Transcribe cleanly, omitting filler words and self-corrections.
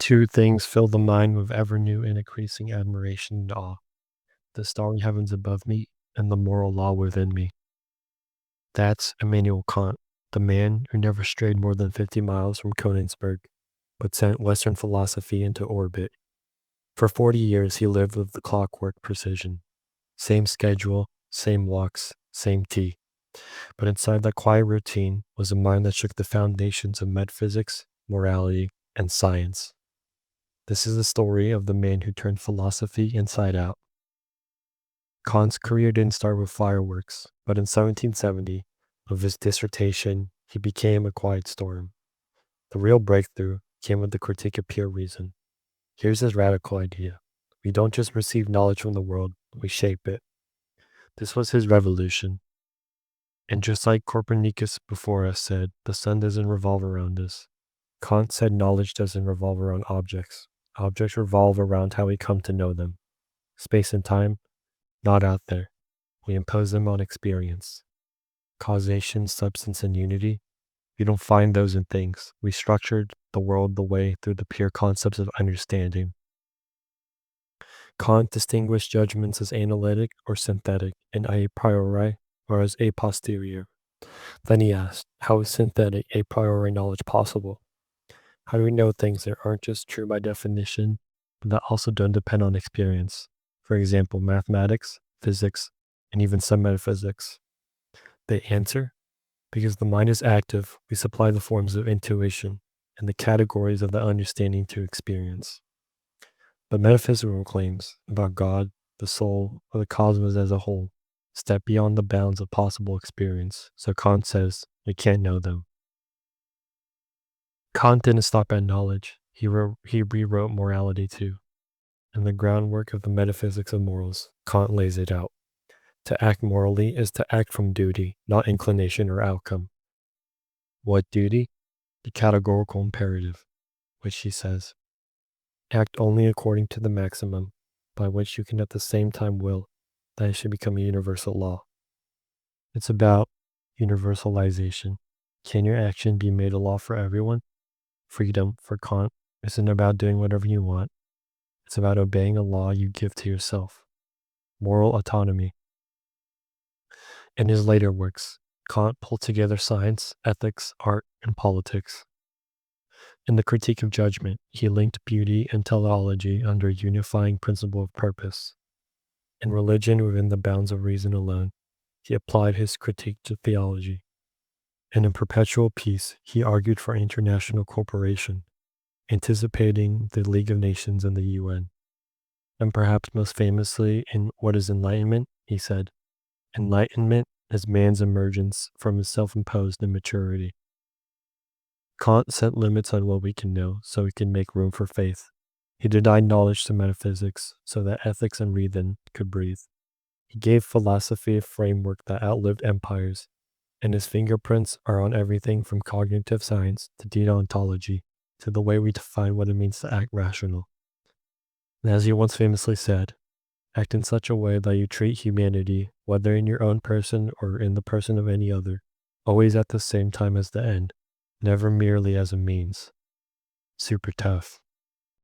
Two things fill the mind with ever new and increasing admiration and awe: the starry heavens above me and the moral law within me. That's Immanuel Kant, the man who never strayed more than 50 miles from Königsberg, but sent Western philosophy into orbit. For 40 years, he lived with the clockwork precision. Same schedule, same walks, same tea. But inside that quiet routine was a mind that shook the foundations of metaphysics, morality, and science. This is the story of the man who turned philosophy inside out. Kant's career didn't start with fireworks, but in 1770, with his dissertation, he became a quiet storm. The real breakthrough came with the critique of pure reason. Here's his radical idea: we don't just receive knowledge from the world, we shape it. This was his revolution. And just like Copernicus before us said, the sun doesn't revolve around us, Kant said knowledge doesn't revolve around objects. Objects revolve around how we come to know them. Space and time, not out there. We impose them on experience. Causation, substance, and unity, we don't find those in things. We structured the world the way through the pure concepts of understanding. Kant distinguished judgments as analytic or synthetic, and a priori or as a posterior. Then he asked, how is synthetic a priori knowledge possible? How do we know things that aren't just true by definition, but that also don't depend on experience? For example, mathematics, physics, and even some metaphysics. The answer? Because the mind is active, we supply the forms of intuition and the categories of the understanding to experience. But metaphysical claims about God, the soul, or the cosmos as a whole step beyond the bounds of possible experience, so Kant says we can't know them. Kant didn't stop at knowledge. He rewrote morality too. In the groundwork of the metaphysics of morals, Kant lays it out. To act morally is to act from duty, not inclination or outcome. What duty? The categorical imperative, which he says, act only according to the maximum, by which you can at the same time will that it should become a universal law. It's about universalization. Can your action be made a law for everyone? Freedom, for Kant, isn't about doing whatever you want. It's about obeying a law you give to yourself. Moral autonomy. In his later works, Kant pulled together science, ethics, art, and politics. In the Critique of Judgment, he linked beauty and teleology under a unifying principle of purpose. In Religion within the Bounds of Reason alone, he applied his critique to theology. And in Perpetual Peace, he argued for international cooperation, anticipating the League of Nations and the UN. And perhaps most famously in What is Enlightenment, he said, enlightenment is man's emergence from his self-imposed immaturity. Kant set limits on what we can know so we can make room for faith. He denied knowledge to metaphysics so that ethics and reason could breathe. He gave philosophy a framework that outlived empires, and his fingerprints are on everything from cognitive science to deontology to the way we define what it means to act rational. And as he once famously said, act in such a way that you treat humanity, whether in your own person or in the person of any other, always at the same time as the end, never merely as a means. Super tough.